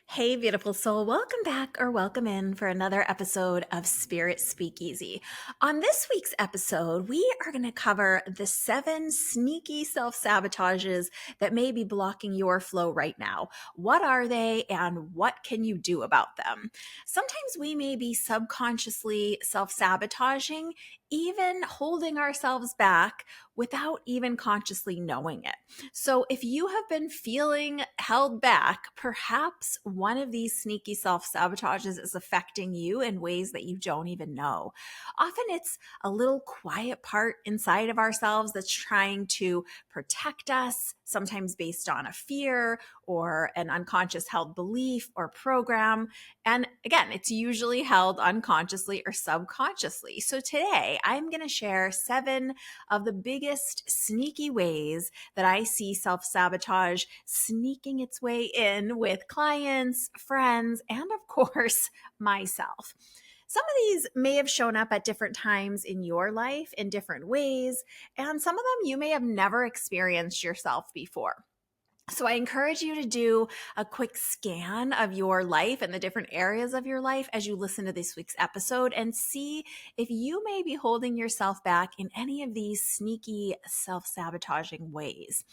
Hey, beautiful soul. Welcome back or welcome in for another episode of Spirit Speakeasy. On this week's episode, we are going to cover the 7 sneaky self-sabotages that may be blocking your flow right now. What are they and what can you do about them? Sometimes we may be subconsciously self-sabotaging, even holding ourselves back without even consciously knowing it. So, if you have been feeling held back, perhaps one of these sneaky self sabotages is affecting you in ways that you don't even know. Often it's a little quiet part inside of ourselves that's trying to protect us, sometimes based on a fear or an unconscious held belief or program. And again, it's usually held unconsciously or subconsciously. So, today I'm going to share 7 of the biggest sneaky ways that I see self sabotage sneaking its way in with clients, friends, and of course, myself. Some of these may have shown up at different times in your life in different ways, and some of them you may have never experienced yourself before. So I encourage you to do a quick scan of your life and the different areas of your life as you listen to this week's episode and see if you may be holding yourself back in any of these sneaky self-sabotaging ways.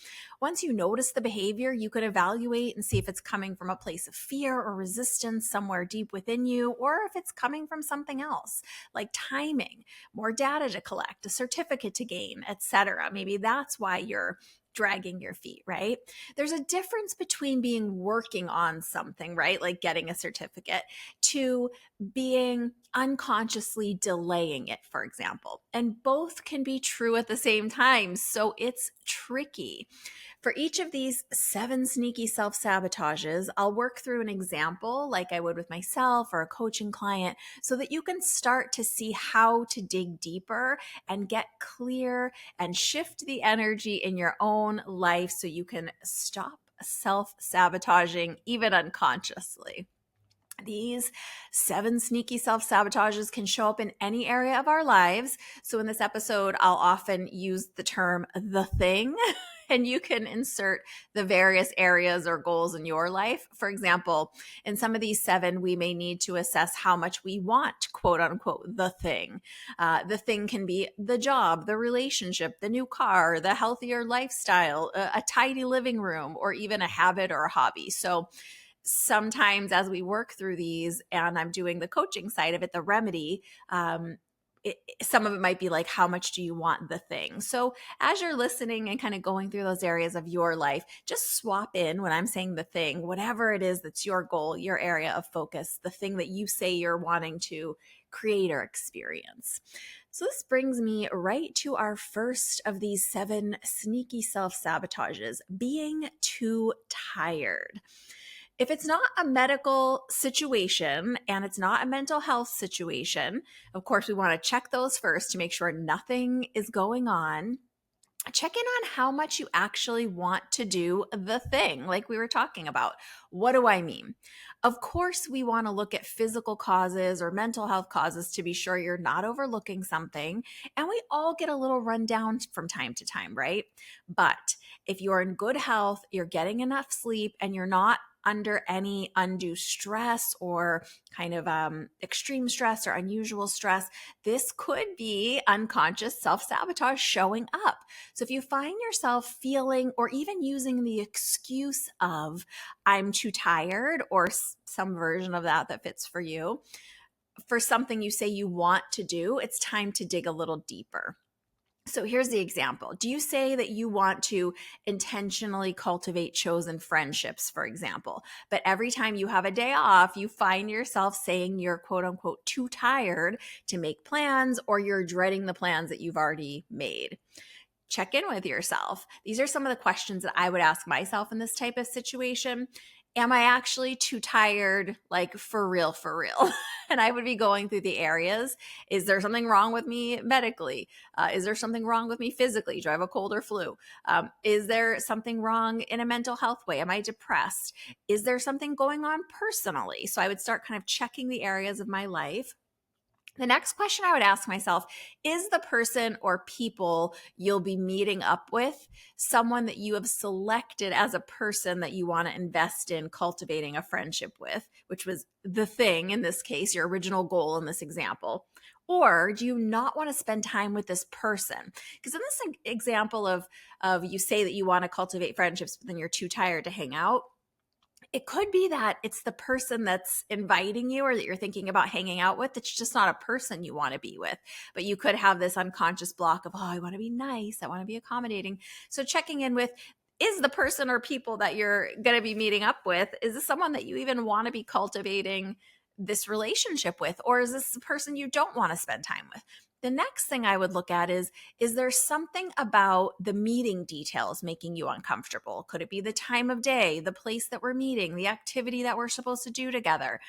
Once you notice the behavior, you could evaluate and see if it's coming from a place of fear or resistance somewhere deep within you, or if it's coming from something else like timing, more data to collect, a certificate to gain, etc. Maybe that's why you're dragging your feet, right? There's a difference between being working on something, right? Like getting a certificate, to being unconsciously delaying it, for example. And both can be true at the same time. So it's tricky. For each of these 7 sneaky self sabotages, I'll work through an example like I would with myself or a coaching client so that you can start to see how to dig deeper and get clear and shift the energy in your own life so you can stop self sabotaging even unconsciously. These 7 sneaky self sabotages can show up in any area of our lives. So, in this episode, I'll often use the term the thing, and you can insert the various areas or goals in your life. For example, in some of these 7, we may need to assess how much we want, quote unquote, the thing. The thing can be the job, the relationship, the new car, the healthier lifestyle, a tidy living room, or even a habit or a hobby. So, sometimes as we work through these and I'm doing the coaching side of it, the remedy, some of it might be like, how much do you want the thing? So as you're listening and kind of going through those areas of your life, just swap in when I'm saying the thing, whatever it is that's your goal, your area of focus, the thing that you say you're wanting to create or experience. So this brings me right to our first of these 7 sneaky self-sabotages: being too tired. If it's not a medical situation and it's not a mental health situation, of course, we want to check those first to make sure nothing is going on. Check in on how much you actually want to do the thing, like we were talking about. What do I mean? Of course, we want to look at physical causes or mental health causes to be sure you're not overlooking something. And we all get a little rundown from time to time, right? But if you're in good health, you're getting enough sleep, and you're not under any undue stress or kind of extreme stress or unusual stress, this could be unconscious self sabotage showing up. So if you find yourself feeling or even using the excuse of, I'm too tired, or some version of that that fits for you, for something you say you want to do, it's time to dig a little deeper. So here's the example. Do you say that you want to intentionally cultivate chosen friendships, for example, but every time you have a day off, you find yourself saying you're quote unquote too tired to make plans, or you're dreading the plans that you've already made? Check in with yourself. These are some of the questions that I would ask myself in this type of situation. Am I actually too tired? Like for real, for real? And I would be going through the areas. Is there something wrong with me medically? Is there something wrong with me physically? Do I have a cold or flu? Is there something wrong in a mental health way? Am I depressed? Is there something going on personally? So I would start kind of checking the areas of my life. The next question I would ask myself, is the person or people you'll be meeting up with someone that you have selected as a person that you want to invest in cultivating a friendship with, which was the thing in this case, your original goal in this example? Or do you not want to spend time with this person? Because in this example of you say that you want to cultivate friendships, but then you're too tired to hang out, it could be that it's the person that's inviting you or that you're thinking about hanging out with. It's just not a person you want to be with. But you could have this unconscious block of, oh, I want to be nice. I want to be accommodating. So checking in with, is the person or people that you're going to be meeting up with, is this someone that you even want to be cultivating this relationship with? Or is this a person you don't want to spend time with? The next thing I would look at is there something about the meeting details making you uncomfortable? Could it be the time of day, the place that we're meeting, the activity that we're supposed to do together?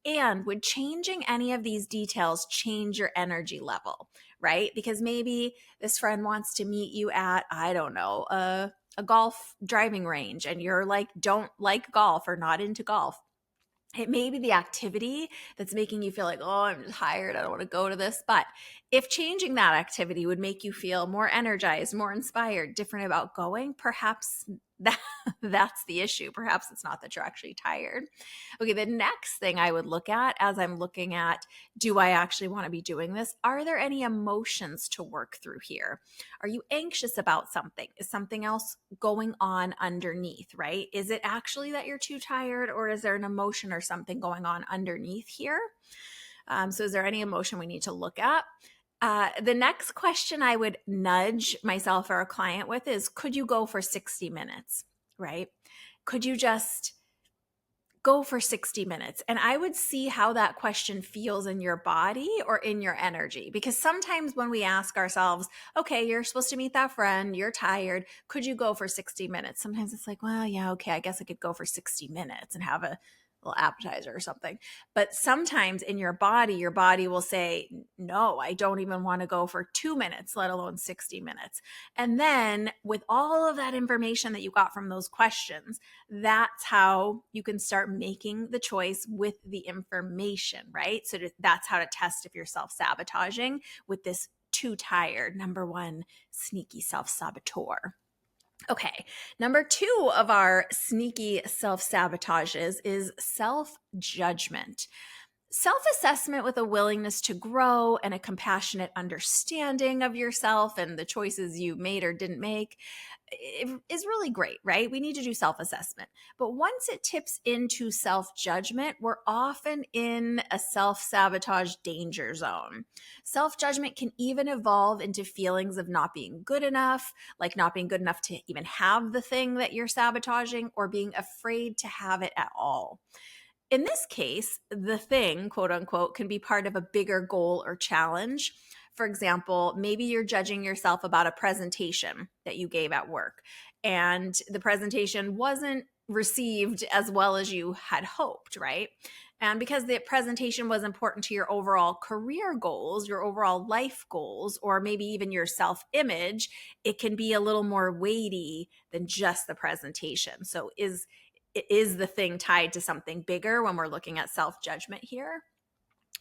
And would changing any of these details change your energy level, right? Because maybe this friend wants to meet you at, I don't know, a golf driving range, and you're like, don't like golf or not into golf. It may be the activity that's making you feel like, oh, I'm tired. I don't want to go to this. But if changing that activity would make you feel more energized, more inspired, different about going, perhaps that's the issue. Perhaps it's not that you're actually tired. Okay, the next thing I would look at as I'm looking at, do I actually want to be doing this? Are there any emotions to work through here? Are you anxious about something? Is something else going on underneath, right? Is it actually that you're too tired, or is there an emotion or something going on underneath here? So is there any emotion we need to look at? The next question I would nudge myself or a client with is, could you go for 60 minutes, right? Could you just go for 60 minutes? And I would see how that question feels in your body or in your energy. Because sometimes when we ask ourselves, okay, you're supposed to meet that friend, you're tired, could you go for 60 minutes? Sometimes it's like, well, yeah, okay, I guess I could go for 60 minutes and have a little appetizer or something. But sometimes in your body will say, no, I don't even want to go for 2 minutes, let alone 60 minutes. And then with all of that information that you got from those questions, that's how you can start making the choice with the information, right? So that's how to test if you're self-sabotaging with this too tired, number one, sneaky self-saboteur. Okay, number two of our sneaky self-sabotages is self-judgment. Self-assessment with a willingness to grow and a compassionate understanding of yourself and the choices you made or didn't make is really great, right? We need to do self-assessment. But once it tips into self-judgment, we're often in a self-sabotage danger zone. Self-judgment can even evolve into feelings of not being good enough, like not being good enough to even have the thing that you're sabotaging, or being afraid to have it at all. In this case, the thing, quote unquote, can be part of a bigger goal or challenge. For example, maybe you're judging yourself about a presentation that you gave at work, and the presentation wasn't received as well as you had hoped, right? And because the presentation was important to your overall career goals, your overall life goals, or maybe even your self image, it can be a little more weighty than just the presentation. So, is the thing tied to something bigger when we're looking at self-judgment here?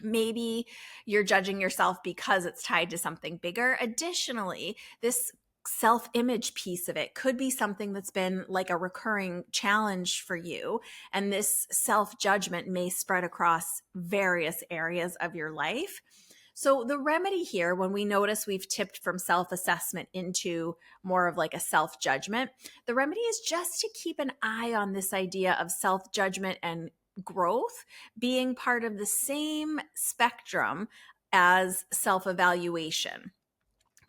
Maybe you're judging yourself because it's tied to something bigger. Additionally, this self-image piece of it could be something that's been like a recurring challenge for you. And this self-judgment may spread across various areas of your life. So the remedy here, when we notice we've tipped from self-assessment into more of like a self-judgment, the remedy is just to keep an eye on this idea of self-judgment and growth being part of the same spectrum as self-evaluation,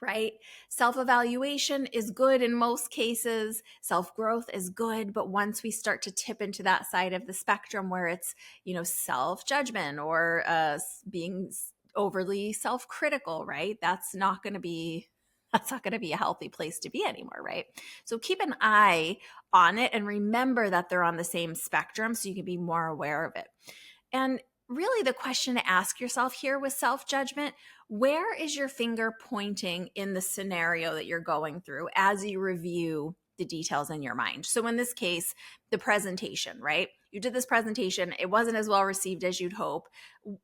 right? Self-evaluation is good in most cases. Self-growth is good. But once we start to tip into that side of the spectrum where it's, self-judgment or being overly self-critical, right? That's not going to be a healthy place to be anymore, right? So keep an eye on it and remember that they're on the same spectrum so you can be more aware of it. And really the question to ask yourself here with self-judgment, where is your finger pointing in the scenario that you're going through as you review the details in your mind? So in this case, the presentation, right? you did this presentation, it wasn't as well received as you'd hope.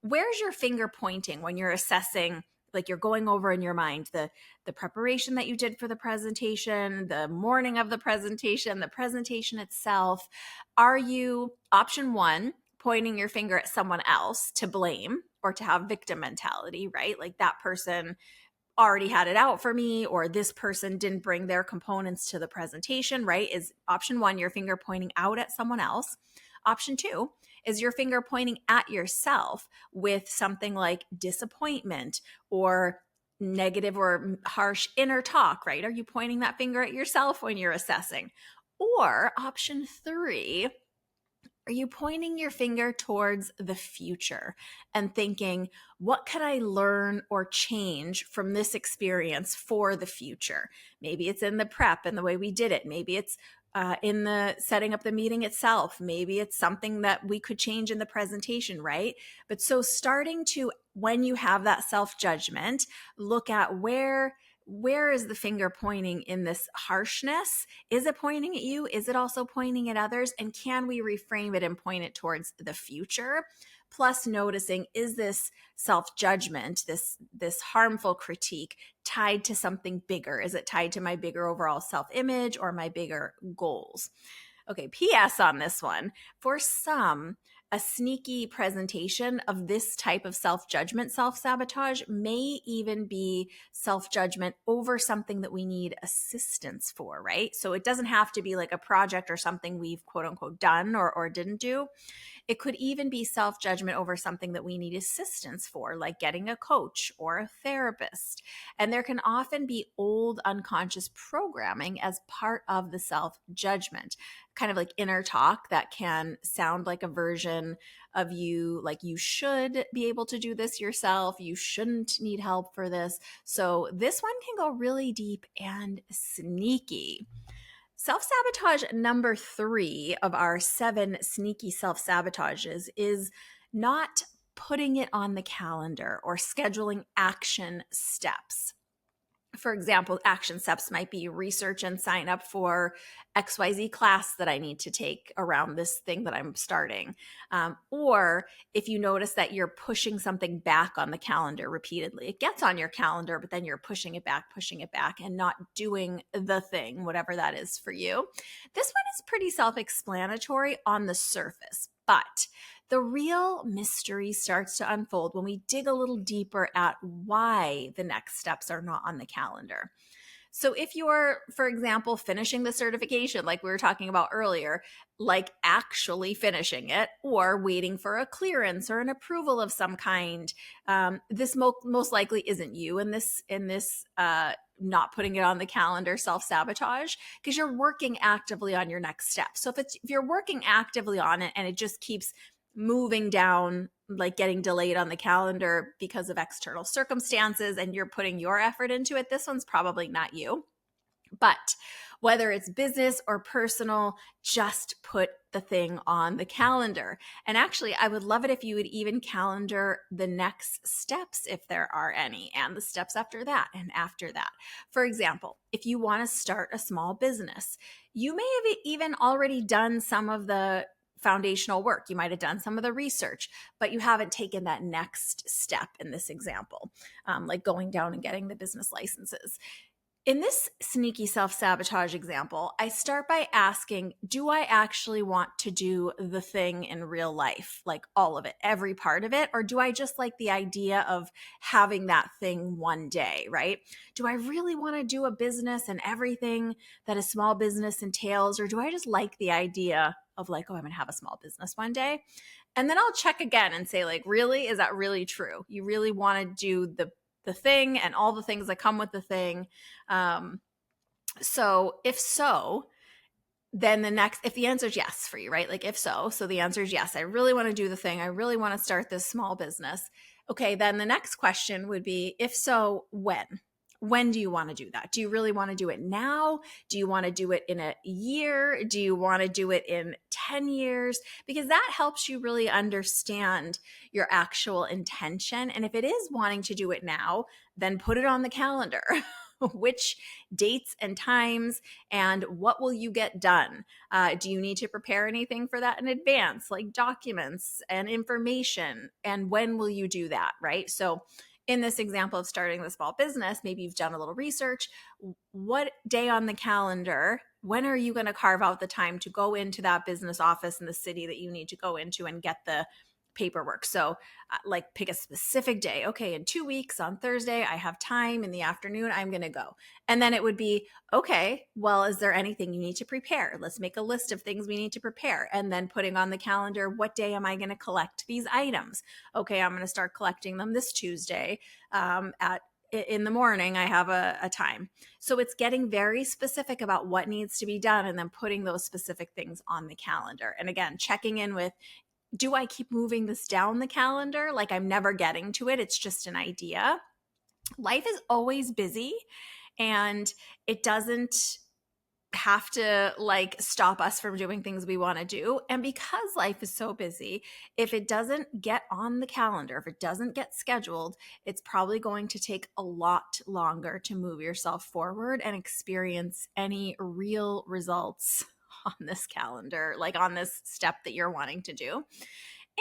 Where's your finger pointing when you're assessing, like you're going over in your mind the preparation that you did for the presentation, the morning of the presentation itself? Are you, option one, pointing your finger at someone else to blame or to have victim mentality, right? Like that person already had it out for me, or this person didn't bring their components to the presentation, right? Is option one, your finger pointing out at someone else. Option two is your finger pointing at yourself with something like disappointment or negative or harsh inner talk, right? Are you pointing that finger at yourself when you're assessing? Or option three, are you pointing your finger towards the future and thinking, what could I learn or change from this experience for the future? Maybe it's in the prep and the way we did it. Maybe it's in the setting up the meeting itself. Maybe it's something that we could change in the presentation, right? But so starting to, when you have that self-judgment, look at where is the finger pointing in this harshness? Is it pointing at you? Is it also pointing at others? And can we reframe it and point it towards the future? Plus noticing, is this self-judgment, this harmful critique tied to something bigger? Is it tied to my bigger overall self-image or my bigger goals? Okay, PS on this one. For some, a sneaky presentation of this type of self-judgment, self-sabotage may even be self-judgment over something that we need assistance for, right? So it doesn't have to be like a project or something we've quote unquote done or didn't do. It could even be self-judgment over something that we need assistance for, like getting a coach or a therapist. And there can often be old unconscious programming as part of the self-judgment, kind of like inner talk that can sound like a version of you, like you should be able to do this yourself. You shouldn't need help for this. So this one can go really deep and sneaky. Self-sabotage number 3 of our 7 sneaky self-sabotages is not putting it on the calendar or scheduling action steps. For example, action steps might be research and sign up for XYZ class that I need to take around this thing that I'm starting. Or if you notice that you're pushing something back on the calendar repeatedly, it gets on your calendar, but then you're pushing it back, and not doing the thing, whatever that is for you. This one is pretty self-explanatory on the surface, but the real mystery starts to unfold when we dig a little deeper at why the next steps are not on the calendar. So if you're, for example, finishing the certification, like we were talking about earlier, like actually finishing it or waiting for a clearance or an approval of some kind, this most likely isn't you in this not putting it on the calendar self-sabotage, because you're working actively on your next step. So if you're working actively on it and it just keeps moving down, like getting delayed on the calendar because of external circumstances and you're putting your effort into it, this one's probably not you. But whether it's business or personal, just put the thing on the calendar. And actually, I would love it if you would even calendar the next steps, if there are any, and the steps after that and after that. For example, if you want to start a small business, you may have even already done some of the foundational work. You might have done some of the research, but you haven't taken that next step in this example, like going down and getting the business licenses. In this sneaky self-sabotage example, I start by asking, do I actually want to do the thing in real life? Like all of it, every part of it? Or do I just like the idea of having that thing one day, right? Do I really want to do a business and everything that a small business entails? Or do I just like the idea of like, oh, I'm going to have a small business one day? And then I'll check again and say, like, really, is that really true? You really want to do the thing and all the things that come with the thing. So if so, then if the answer is yes for you, right? Like if so the answer is yes, I really want to do the thing. I really want to start this small business. Okay, then the next question would be, if so, when? When do you want to do that? Do you really want to do it now? Do you want to do it in a year? Do you want to do it in 10 years? Because that helps you really understand your actual intention. And if it is wanting to do it now, then put it on the calendar. which dates and times, and what will you get done? Do you need to prepare anything for that in advance, like documents and information? And when will you do that, right? So in this example of starting the small business, maybe you've done a little research. What day on the calendar, when are you going to carve out the time to go into that business office in the city that you need to go into and get the paperwork? So like pick a specific day. Okay, in 2 weeks on Thursday, I have time in the afternoon, I'm going to go. And then it would be, okay, well, is there anything you need to prepare? Let's make a list of things we need to prepare. And then putting on the calendar, what day am I going to collect these items? Okay, I'm going to start collecting them this Tuesday in the morning. I have a time. So it's getting very specific about what needs to be done and then putting those specific things on the calendar. And again, checking in with, do I keep moving this down the calendar? Like I'm never getting to it. It's just an idea. Life is always busy, and it doesn't have to like stop us from doing things we want to do. And because life is so busy, if it doesn't get on the calendar, if it doesn't get scheduled, it's probably going to take a lot longer to move yourself forward and experience any real results on this calendar, like on this step that you're wanting to do.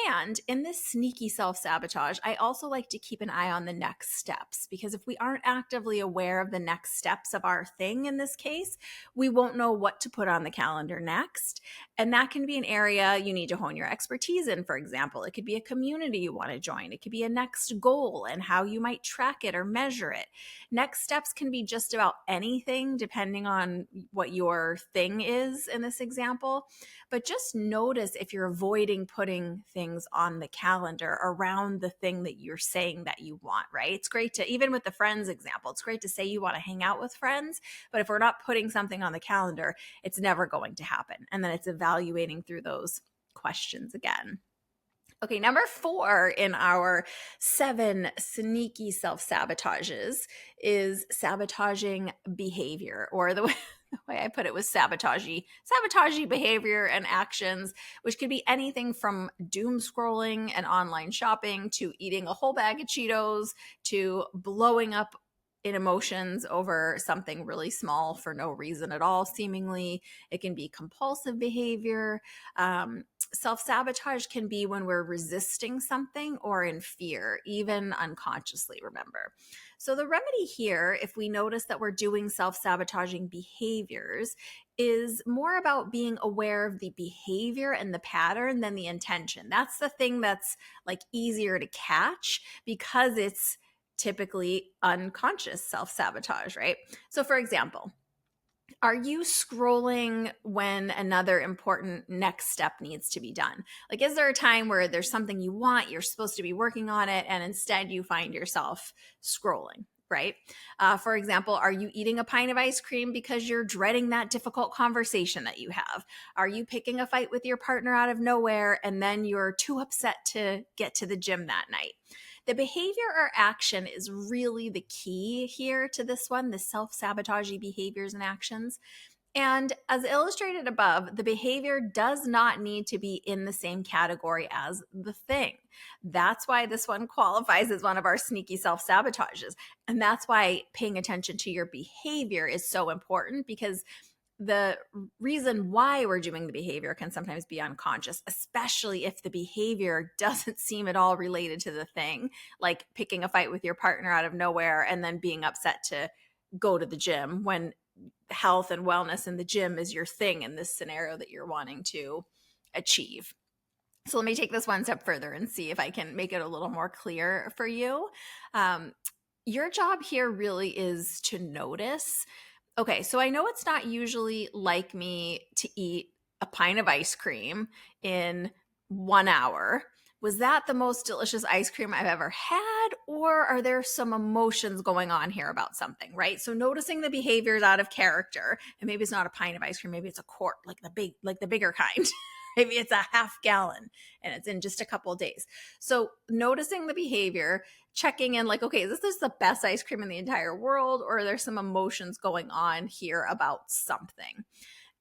And in this sneaky self-sabotage, I also like to keep an eye on the next steps, because if we aren't actively aware of the next steps of our thing in this case, we won't know what to put on the calendar next. And that can be an area you need to hone your expertise in, for example. It could be a community you want to join. It could be a next goal and how you might track it or measure it. Next steps can be just about anything, depending on what your thing is in this example. But just notice if you're avoiding putting things on the calendar around the thing that you're saying that you want, right? It's great to, even with the friends example, it's great to say you want to hang out with friends, but if we're not putting something on the calendar, it's never going to happen. And then it's evaluating through those questions again. Okay, number 4 in our 7 sneaky self-sabotages is sabotaging behavior, or the way I put it was sabotagey behavior and actions, which could be anything from doom scrolling and online shopping to eating a whole bag of Cheetos to blowing up in emotions over something really small for no reason at all, seemingly. It can be compulsive behavior. Self-sabotage can be when we're resisting something or in fear, even unconsciously, remember. So the remedy here, if we notice that we're doing self-sabotaging behaviors, is more about being aware of the behavior and the pattern than the intention. That's the thing that's like easier to catch because it's typically unconscious self-sabotage, right? So for example, are you scrolling when another important next step needs to be done? Like, is there a time where there's something you want, you're supposed to be working on it, and instead you find yourself scrolling, right? For example, are you eating a pint of ice cream because you're dreading that difficult conversation that you have? Are you picking a fight with your partner out of nowhere and then you're too upset to get to the gym that night? The behavior or action is really the key here to this one, the self-sabotaging behaviors and actions. And as illustrated above, the behavior does not need to be in the same category as the thing. That's why this one qualifies as one of our sneaky self-sabotages. And that's why paying attention to your behavior is so important, because the reason why we're doing the behavior can sometimes be unconscious, especially if the behavior doesn't seem at all related to the thing, like picking a fight with your partner out of nowhere and then being upset to go to the gym when health and wellness in the gym is your thing in this scenario that you're wanting to achieve. So let me take this one step further and see if I can make it a little more clear for you. Your job here really is to notice, okay, so I know it's not usually like me to eat a pint of ice cream in 1 hour. Was that the most delicious ice cream I've ever had? Or are there some emotions going on here about something, right? So noticing the behaviors out of character, and maybe it's not a pint of ice cream, maybe it's a quart, like the bigger kind. Maybe it's a half gallon and it's in just a couple of days. So noticing the behavior, checking in like, okay, is this the best ice cream in the entire world? Or are there some emotions going on here about something?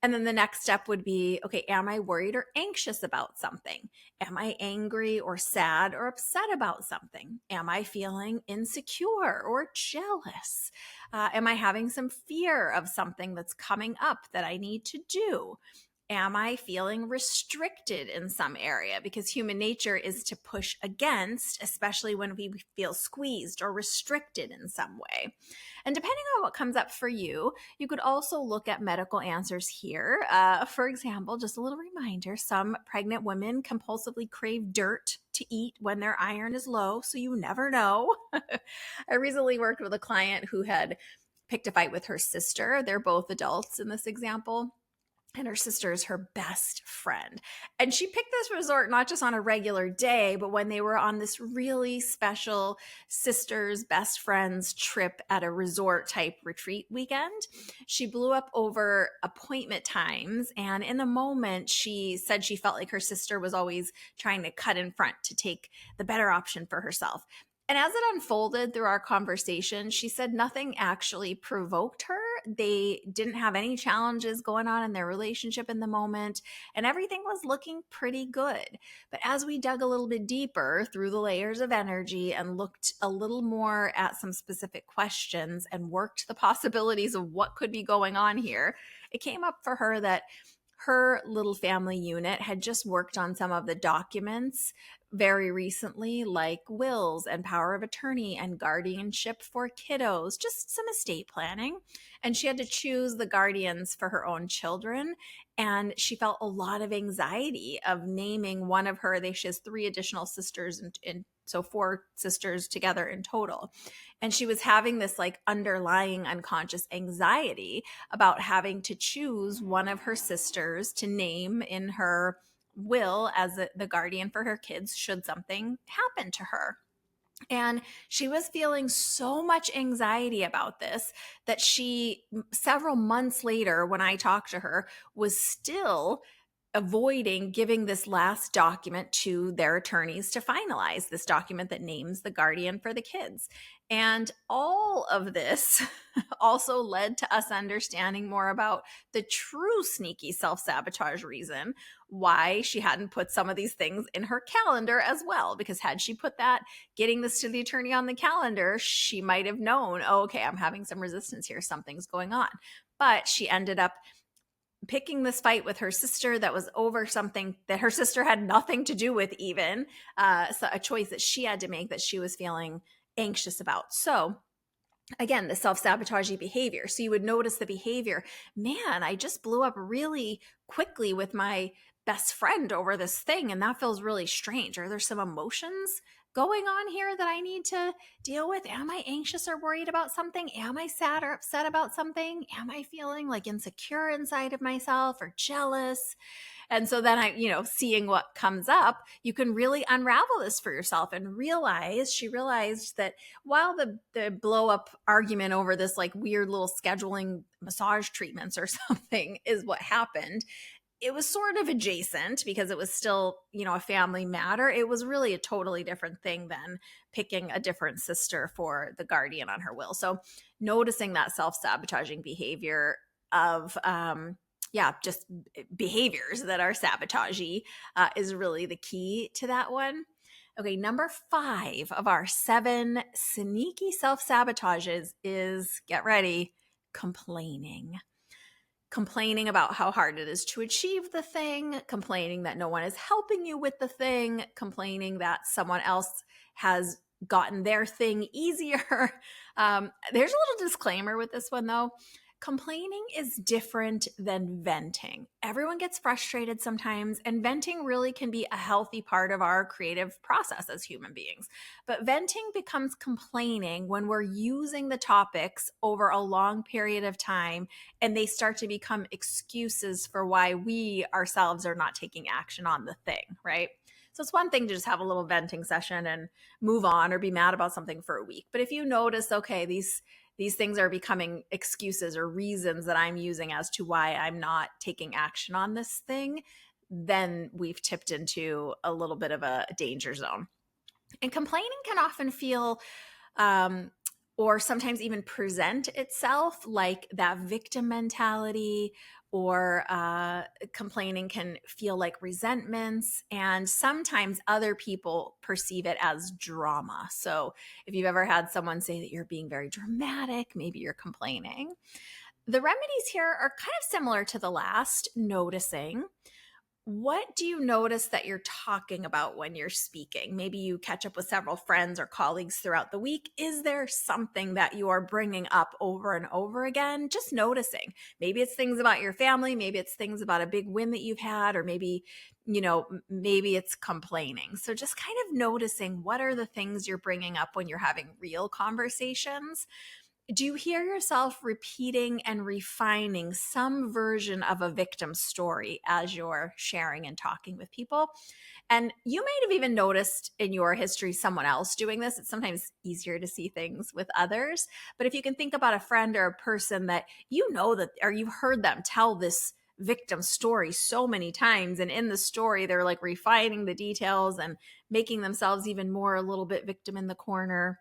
And then the next step would be, okay, am I worried or anxious about something? Am I angry or sad or upset about something? Am I feeling insecure or jealous? Am I having some fear of something that's coming up that I need to do? Am I feeling restricted in some area? Because human nature is to push against, especially when we feel squeezed or restricted in some way. And depending on what comes up for you, you could also look at medical answers here. For example, just a little reminder, some pregnant women compulsively crave dirt to eat when their iron is low, so you never know. I recently worked with a client who had picked a fight with her sister. They're both adults in this example. And her sister is her best friend. And she picked this resort not just on a regular day, but when they were on this really special sisters, best friends trip at a resort type retreat weekend. She blew up over appointment times. And in the moment, she said she felt like her sister was always trying to cut in front to take the better option for herself. And as it unfolded through our conversation, she said nothing actually provoked her. They didn't have any challenges going on in their relationship in the moment, and everything was looking pretty good. But as we dug a little bit deeper through the layers of energy and looked a little more at some specific questions and worked the possibilities of what could be going on here, it came up for her that her little family unit had just worked on some of the documents very recently, like wills and power of attorney and guardianship for kiddos, just some estate planning. And she had to choose the guardians for her own children. And she felt a lot of anxiety of naming one of her. She has 3 additional sisters, and so 4 sisters together in total. And she was having this like underlying unconscious anxiety about having to choose one of her sisters to name in her will as the guardian for her kids should something happen to her. And she was feeling so much anxiety about this that she, several months later, when I talked to her, was still avoiding giving this last document to their attorneys to finalize, this document that names the guardian for the kids. And all of this also led to us understanding more about the true sneaky self-sabotage reason why she hadn't put some of these things in her calendar as well. Because had she put that, getting this to the attorney on the calendar, she might have known, oh, okay, I'm having some resistance here, something's going on. But she ended up picking this fight with her sister that was over something that her sister had nothing to do with, even so a choice that she had to make that she was feeling anxious about. So again, the self-sabotaging behavior. So you would notice the behavior, man, I just blew up really quickly with my best friend over this thing, and that feels really strange. Are there some emotions going on here that I need to deal with? Am I anxious or worried about something? Am I sad or upset about something? Am I feeling like insecure inside of myself or jealous? And so then seeing what comes up, you can really unravel this for yourself and she realized that while the blow up argument over this like weird little scheduling massage treatments or something is what happened, it was sort of adjacent because it was still, a family matter. It was really a totally different thing than picking a different sister for the guardian on her will. So noticing that self-sabotaging behavior of, just behaviors that are sabotagey is really the key to that one. Okay, number 5 of our 7 sneaky self-sabotages is, get ready, complaining. Complaining about how hard it is to achieve the thing, complaining that no one is helping you with the thing, complaining that someone else has gotten their thing easier. There's a little disclaimer with this one though. Complaining is different than venting. Everyone gets frustrated sometimes, and venting really can be a healthy part of our creative process as human beings. But venting becomes complaining when we're using the topics over a long period of time and they start to become excuses for why we ourselves are not taking action on the thing, right? So it's one thing to just have a little venting session and move on or be mad about something for a week. But if you notice, okay, these things are becoming excuses or reasons that I'm using as to why I'm not taking action on this thing, then we've tipped into a little bit of a danger zone. And complaining can often feel or sometimes even present itself like that victim mentality or complaining can feel like resentments. And sometimes other people perceive it as drama. So if you've ever had someone say that you're being very dramatic, maybe you're complaining. The remedies here are kind of similar to the last, noticing. What do you notice that you're talking about when you're speaking? Maybe you catch up with several friends or colleagues throughout the week. Is there something that you are bringing up over and over again? Just noticing. Maybe it's things about your family. Maybe it's things about a big win that you've had, or maybe, maybe it's complaining. So just kind of noticing, what are the things you're bringing up when you're having real conversations? Do you hear yourself repeating and refining some version of a victim story as you're sharing and talking with people? And you might have even noticed in your history someone else doing this. It's sometimes easier to see things with others. But if you can think about a friend or a person that you know that, or you've heard them tell this victim story so many times, and in the story, they're like refining the details and making themselves even more a little bit victim in the corner.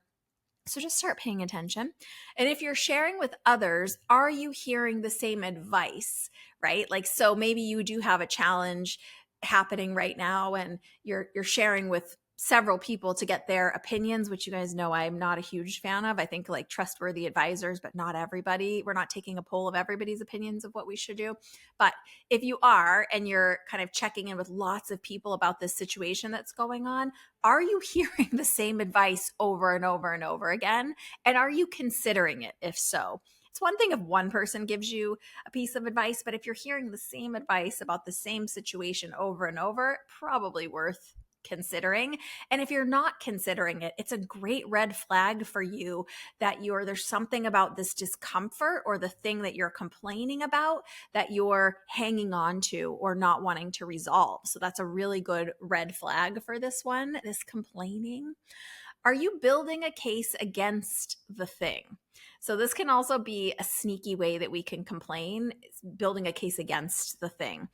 So just start paying attention. And if you're sharing with others, are you hearing the same advice, right? Like, so maybe you do have a challenge happening right now and you're sharing with several people to get their opinions, which you guys know I'm not a huge fan of. I think like trustworthy advisors, but not everybody. We're not taking a poll of everybody's opinions of what we should do. But if you are, and you're kind of checking in with lots of people about this situation that's going on, are you hearing the same advice over and over and over again? And are you considering it? If so, it's one thing if one person gives you a piece of advice, but if you're hearing the same advice about the same situation over and over, probably worth considering. And if you're not considering it, it's a great red flag for you that there's something about this discomfort or the thing that you're complaining about that you're hanging on to or not wanting to resolve. So that's a really good red flag for this one, this complaining. Are you building a case against the thing? So this can also be a sneaky way that we can complain, building a case against the thing.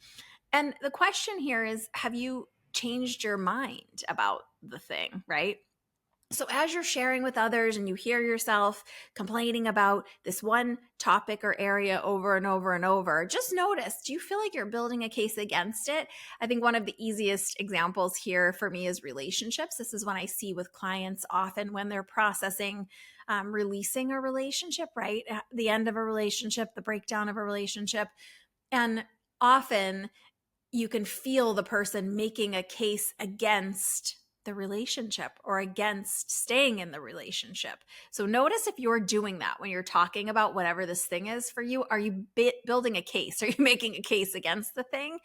And the question here is, have you changed your mind about the thing, right? So as you're sharing with others and you hear yourself complaining about this one topic or area over and over and over, just notice, do you feel like you're building a case against it? I think one of the easiest examples here for me is relationships. This is what I see with clients often when they're processing releasing a relationship, right? At the end of a relationship, the breakdown of a relationship. And often you can feel the person making a case against the relationship or against staying in the relationship. So notice if you're doing that when you're talking about whatever this thing is for you. Are you building a case? Are you making a case against the thing?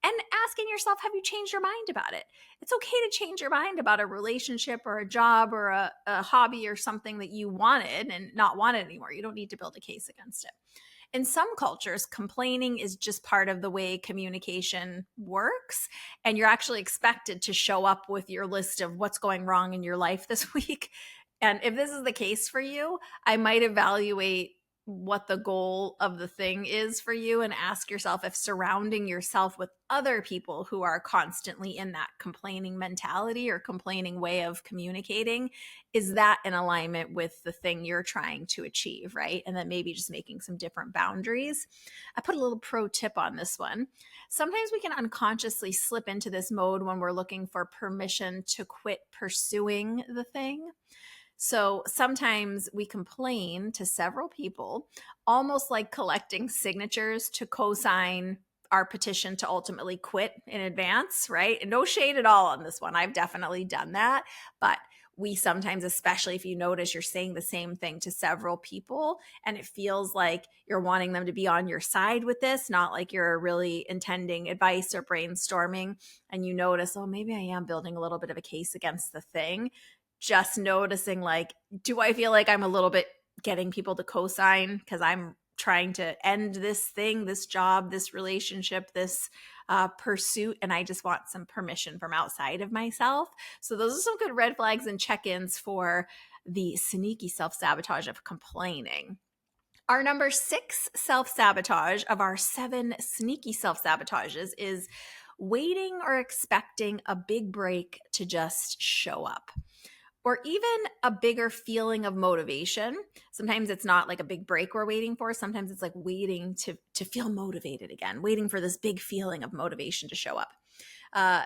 And asking yourself, have you changed your mind about it? It's okay to change your mind about a relationship or a job or a hobby or something that you wanted and not want it anymore. You don't need to build a case against it. In some cultures, complaining is just part of the way communication works. And you're actually expected to show up with your list of what's going wrong in your life this week. And if this is the case for you, I might evaluate what the goal of the thing is for you and ask yourself if surrounding yourself with other people who are constantly in that complaining mentality or complaining way of communicating, is that in alignment with the thing you're trying to achieve, right? And then maybe just making some different boundaries. I put a little pro tip on this one. Sometimes we can unconsciously slip into this mode when we're looking for permission to quit pursuing the thing. So sometimes we complain to several people, almost like collecting signatures to co-sign our petition to ultimately quit in advance, right? And no shade at all on this one. I've definitely done that. But we sometimes, especially if you notice you're saying the same thing to several people and it feels like you're wanting them to be on your side with this, not like you're really intending advice or brainstorming, and you notice, oh, maybe I am building a little bit of a case against the thing. Just noticing, like, do I feel like I'm a little bit getting people to co-sign because I'm trying to end this thing, this job, this relationship, this pursuit, and I just want some permission from outside of myself. So those are some good red flags and check-ins for the sneaky self-sabotage of complaining. Our number 6 self-sabotage of our 7 sneaky self-sabotages is waiting or expecting a big break to just show up. or even a bigger feeling of motivation. Sometimes it's not like a big break we're waiting for. Sometimes it's like waiting to feel motivated again, waiting for this big feeling of motivation to show up. Uh,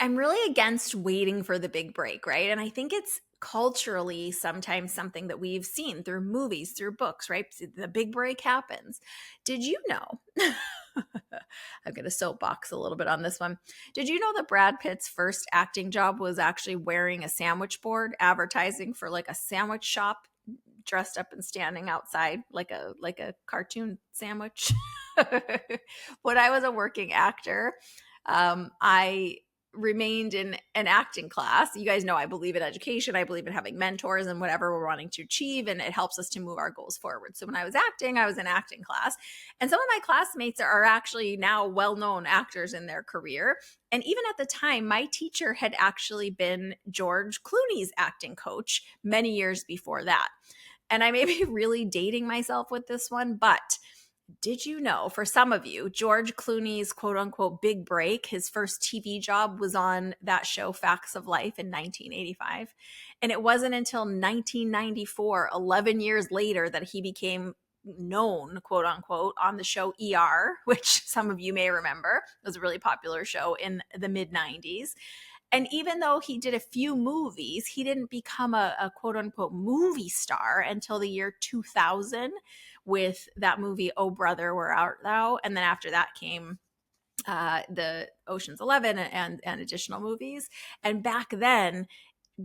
I'm really against waiting for the big break, right? And I think it's culturally sometimes something that we've seen through movies, through books, right? The big break happens. Did you know? I'm going to soapbox a little bit on this one. Did you know that Brad Pitt's first acting job was actually wearing a sandwich board, advertising for like a sandwich shop, dressed up and standing outside like a cartoon sandwich? When I was a working actor, I remained in an acting class. You guys know I believe in education. I believe in having mentors and whatever we're wanting to achieve, and it helps us to move our goals forward. So when I was acting, I was in acting class, and some of my classmates are actually now well-known actors in their career. And even at the time, my teacher had actually been George Clooney's acting coach many years before that. And I may be really dating myself with this one, but did you know, for some of you, George Clooney's quote unquote big break, his first TV job was on that show Facts of Life in 1985. And it wasn't until 1994, 11 years later, that he became known, quote unquote, on the show ER, which some of you may remember. It was a really popular show in the mid 90s. And even though he did a few movies, he didn't become a quote unquote movie star until the year 2000 with that movie, Oh Brother, Where Art Thou? And then after that came the Ocean's 11 and additional movies. And back then,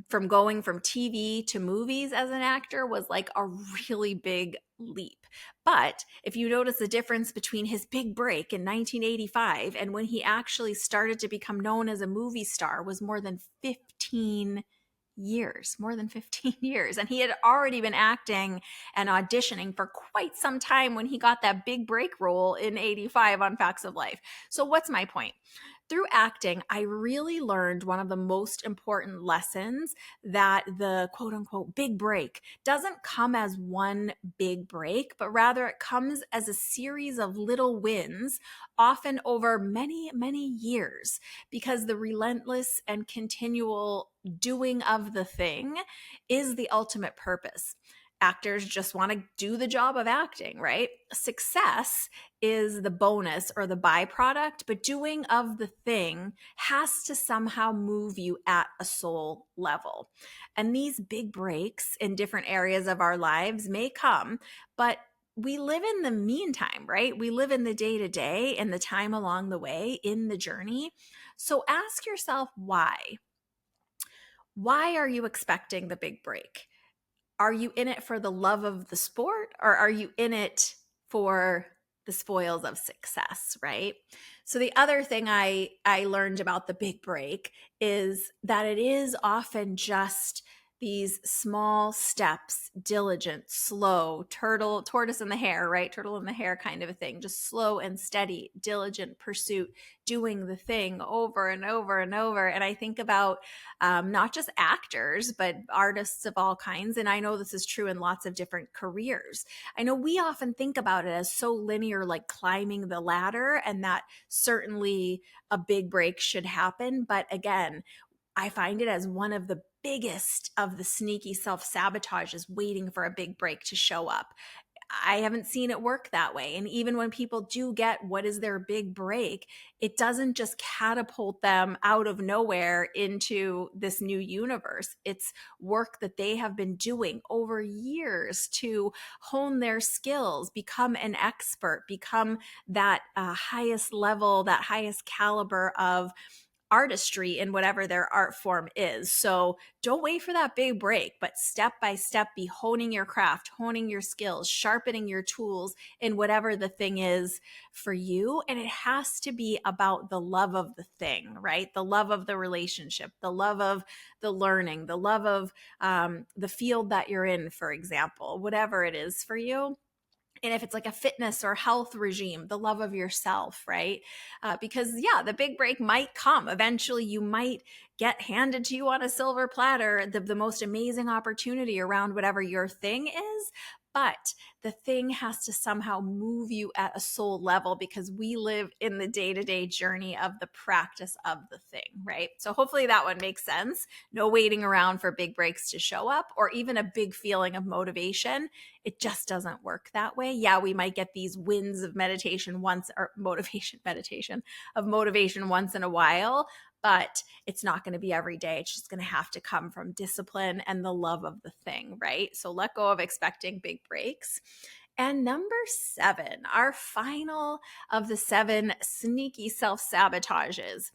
from going from TV to movies as an actor was like a really big leap. But if you notice the difference between his big break in 1985 and when he actually started to become known as a movie star was more than 15 years, more than 15 years. And he had already been acting and auditioning for quite some time when he got that big break role in 85 on Facts of Life. So what's my point? Through acting, I really learned one of the most important lessons, that the quote unquote big break doesn't come as one big break, but rather it comes as a series of little wins, often over many, many years, because the relentless and continual doing of the thing is the ultimate purpose. Actors just want to do the job of acting, right? Success is the bonus or the byproduct, but doing of the thing has to somehow move you at a soul level. And these big breaks in different areas of our lives may come, but we live in the meantime, right? We live in the day to day and the time along the way in the journey. So ask yourself why. Why are you expecting the big break? Are you in it for the love of the sport, or are you in it for the spoils of success, right? So the other thing I learned about the big break is that it is often just these small steps, diligent, slow, tortoise in the hare, right? Turtle in the hare kind of a thing, just slow and steady, diligent pursuit, doing the thing over and over and over. And I think about not just actors, but artists of all kinds. And I know this is true in lots of different careers. I know we often think about it as so linear, like climbing the ladder, and that certainly a big break should happen. But again, I find it as one of the biggest of the sneaky self-sabotages, waiting for a big break to show up. I haven't seen it work that way. And even when people do get what is their big break, it doesn't just catapult them out of nowhere into this new universe. It's work that they have been doing over years to hone their skills, become an expert, become that highest level, that highest caliber of artistry in whatever their art form is. So don't wait for that big break, but step by step, be honing your craft, honing your skills, sharpening your tools in whatever the thing is for you. And it has to be about the love of the thing, right? The love of the relationship, the love of the learning, the love of the field that you're in, for example, whatever it is for you. And if it's like a fitness or health regime, the love of yourself, right? Because yeah, the big break might come. Eventually you might get handed to you on a silver platter, the most amazing opportunity around whatever your thing is. but the thing has to somehow move you at a soul level because we live in the day-to-day journey of the practice of the thing, right? So hopefully that one makes sense. No waiting around for big breaks to show up or even a big feeling of motivation. It just doesn't work that way. Yeah, we might get these wins of meditation once, or motivation once in a while, but it's not going to be every day. It's just going to have to come from discipline and the love of the thing, right? So let go of expecting big breaks. And number 7, our final of the 7 sneaky self-sabotages.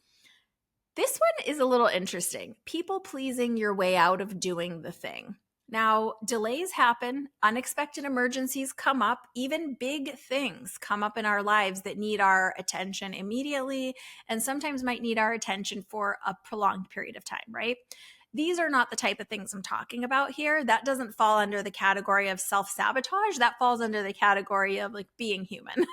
This one is a little interesting. People pleasing your way out of doing the thing. Now, delays happen, unexpected emergencies come up, even big things come up in our lives that need our attention immediately and sometimes might need our attention for a prolonged period of time, right? These are not the type of things I'm talking about here. That doesn't fall under the category of self-sabotage. That falls under the category of like being human.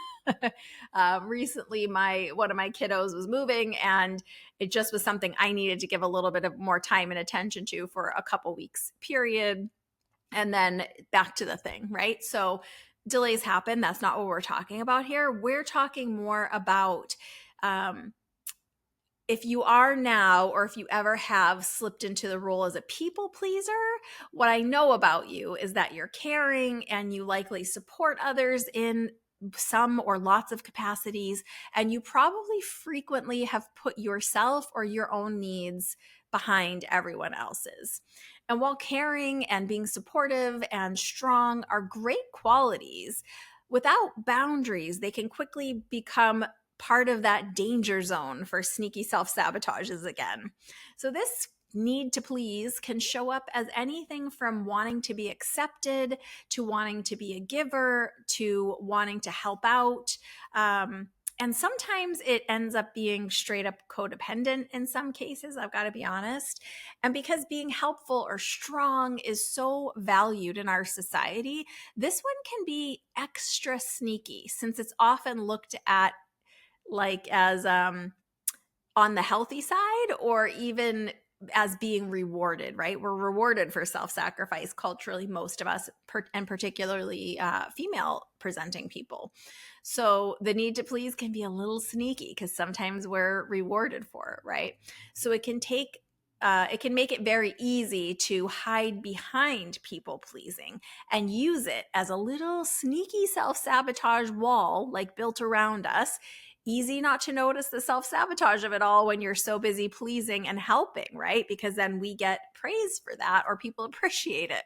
Recently, one of my kiddos was moving, and it just was something I needed to give a little bit of more time and attention to for a couple weeks period. And then back to the thing, right? So delays happen. That's not what we're talking about here. We're talking more about if you are now, or if you ever have slipped into the role as a people pleaser, what I know about you is that you're caring and you likely support others in some or lots of capacities, and you probably frequently have put yourself or your own needs behind everyone else's. And while caring and being supportive and strong are great qualities, without boundaries, they can quickly become part of that danger zone for sneaky self-sabotages again. So this need to please can show up as anything from wanting to be accepted to wanting to be a giver to wanting to help out. And sometimes it ends up being straight up codependent in some cases, I've got to be honest. And because being helpful or strong is so valued in our society, this one can be extra sneaky since it's often looked at like as on the healthy side or even as being rewarded, right? We're rewarded for self-sacrifice culturally, most of us, and particularly female presenting people. So the need to please can be a little sneaky because sometimes we're rewarded for it, right? So it can make it very easy to hide behind people pleasing and use it as a little sneaky self-sabotage wall, like built around us. Easy not to notice the self-sabotage of it all when you're so busy pleasing and helping, right? Because then we get praise for that or people appreciate it.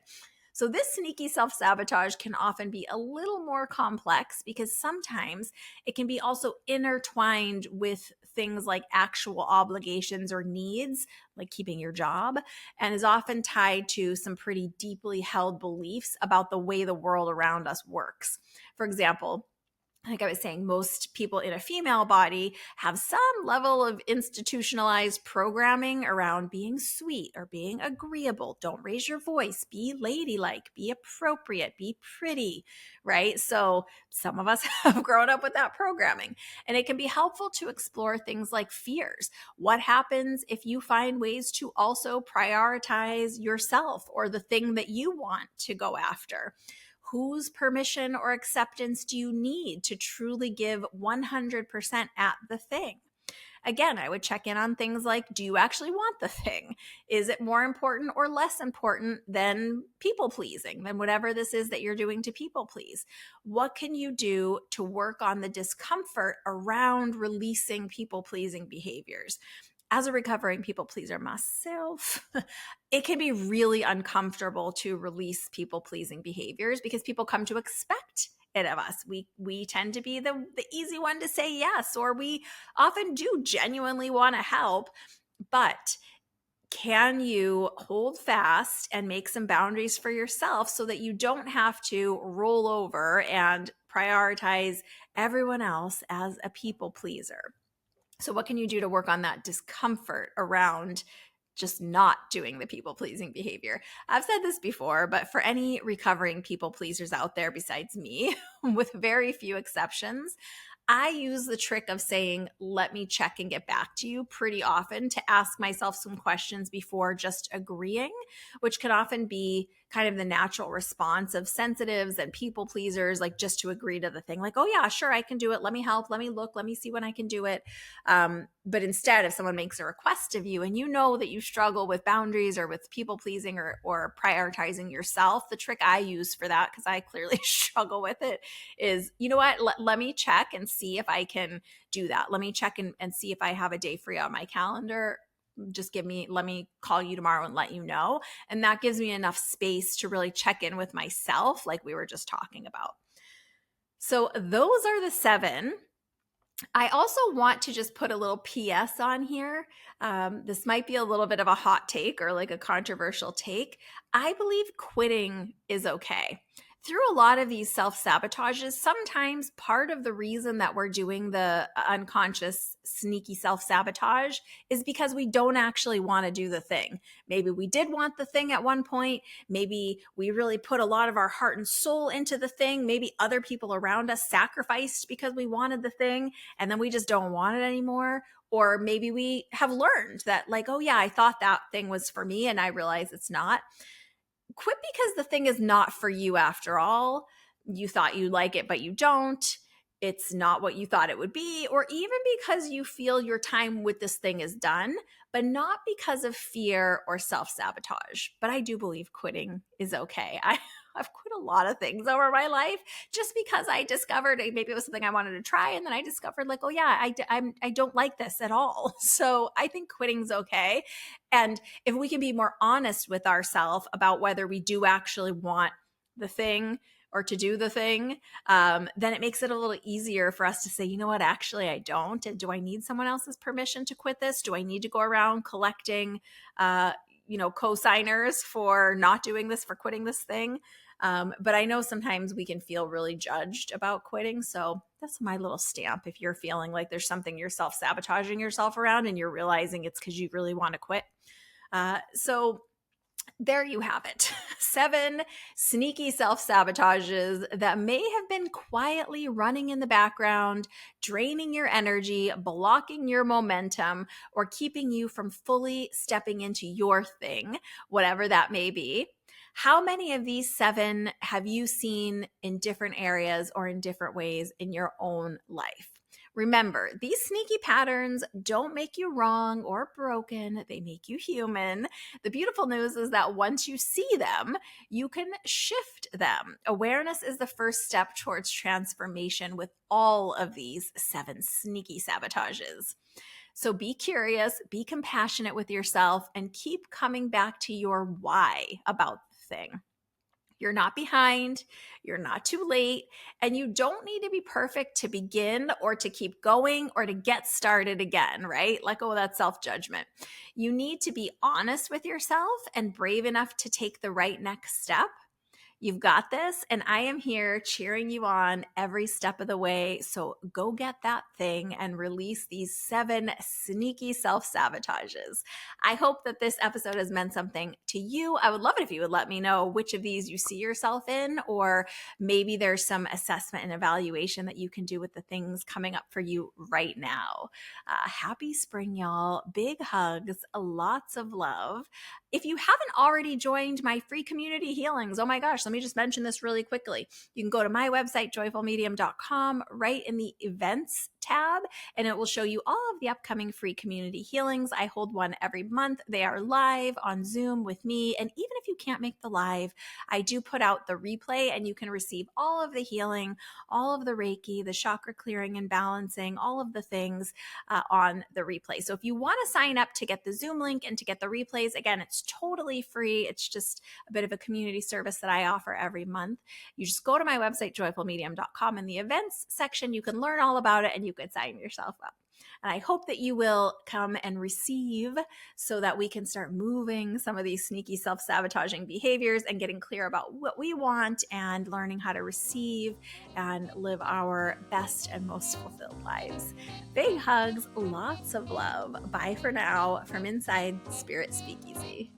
So this sneaky self-sabotage can often be a little more complex because sometimes it can be also intertwined with things like actual obligations or needs, like keeping your job, and is often tied to some pretty deeply held beliefs about the way the world around us works. For example, like I was saying, most people in a female body have some level of institutionalized programming around being sweet or being agreeable. Don't raise your voice, be ladylike, be appropriate, be pretty, right? So some of us have grown up with that programming, and it can be helpful to explore things like fears. What happens if you find ways to also prioritize yourself or the thing that you want to go after? Whose permission or acceptance do you need to truly give 100% at the thing? Again, I would check in on things like, do you actually want the thing? Is it more important or less important than people pleasing, than whatever this is that you're doing to people please? What can you do to work on the discomfort around releasing people pleasing behaviors? As a recovering people pleaser myself, it can be really uncomfortable to release people pleasing behaviors because people come to expect it of us. We tend to be the easy one to say yes, or we often do genuinely want to help, but can you hold fast and make some boundaries for yourself so that you don't have to roll over and prioritize everyone else as a people pleaser? So what can you do to work on that discomfort around just not doing the people pleasing behavior? I've said this before, but for any recovering people pleasers out there besides me, with very few exceptions, I use the trick of saying, let me check and get back to you pretty often to ask myself some questions before just agreeing, which can often be kind of the natural response of sensitives and people pleasers, like just to agree to the thing, like, oh yeah, sure, I can do it. Let me help. Let me look. Let me see when I can do it. But instead, if someone makes a request of you and you know that you struggle with boundaries or with people pleasing or prioritizing yourself, the trick I use for that, because I clearly struggle with it, is, you know what, let me check and see if I can do that. Let me check and see if I have a day free on my calendar. Let me call you tomorrow and let you know. And that gives me enough space to really check in with myself, like we were just talking about. So those are the 7. I also want to just put a little PS on here. This might be a little bit of a hot take or like a controversial take. I believe quitting is okay. Through a lot of these self-sabotages, sometimes part of the reason that we're doing the unconscious, sneaky self-sabotage is because we don't actually want to do the thing. Maybe we did want the thing at one point. Maybe we really put a lot of our heart and soul into the thing. Maybe other people around us sacrificed because we wanted the thing, and then we just don't want it anymore. Or maybe we have learned that, like, oh yeah, I thought that thing was for me and I realize it's not. Quit because the thing is not for you after all. You thought you like it, but you don't. It's not what you thought it would be, or even because you feel your time with this thing is done, but not because of fear or self-sabotage. But I do believe quitting is okay. I've quit a lot of things over my life just because I discovered maybe it was something I wanted to try, and then I discovered, like, oh yeah, I don't like this at all. So I think quitting's okay. And if we can be more honest with ourselves about whether we do actually want the thing or to do the thing, then it makes it a little easier for us to say, you know what, actually I don't. And do I need someone else's permission to quit this? Do I need to go around collecting, co-signers for not doing this, for quitting this thing? But I know sometimes we can feel really judged about quitting. So that's my little stamp. If you're feeling like there's something you're self-sabotaging yourself around and you're realizing it's because you really want to quit. So there you have it. 7 sneaky self-sabotages that may have been quietly running in the background, draining your energy, blocking your momentum, or keeping you from fully stepping into your thing, whatever that may be. How many of these 7 have you seen in different areas or in different ways in your own life? Remember, these sneaky patterns don't make you wrong or broken. They make you human. The beautiful news is that once you see them, you can shift them. Awareness is the first step towards transformation with all of these 7 sneaky sabotages. So be curious, be compassionate with yourself, and keep coming back to your why about the thing. You're not behind, you're not too late, and you don't need to be perfect to begin or to keep going or to get started again, right? Let go of that self-judgment. You need to be honest with yourself and brave enough to take the right next step. You've got this, and I am here cheering you on every step of the way. So go get that thing and release these 7 sneaky self-sabotages. I hope that this episode has meant something to you. I would love it if you would let me know which of these you see yourself in, or maybe there's some assessment and evaluation that you can do with the things coming up for you right now. Happy spring, y'all. Big hugs, lots of love. If you haven't already joined my free community healings, oh my gosh, let me just mention this really quickly. You can go to my website, joyfulmedium.com, right in the events tab, and it will show you all of the upcoming free community healings. I hold one every month. They are live on Zoom with me. And even if you can't make the live, I do put out the replay, and you can receive all of the healing, all of the Reiki, the chakra clearing and balancing, all of the things on the replay. So if you want to sign up to get the Zoom link and to get the replays, again, it's totally free. It's just a bit of a community service that I offer every month. You just go to my website, joyfulmedium.com. In the events section, you can learn all about it and you can sign yourself up. And I hope that you will come and receive so that we can start moving some of these sneaky self-sabotaging behaviors and getting clear about what we want and learning how to receive and live our best and most fulfilled lives. Big hugs, lots of love. Bye for now from inside Spirit Speakeasy.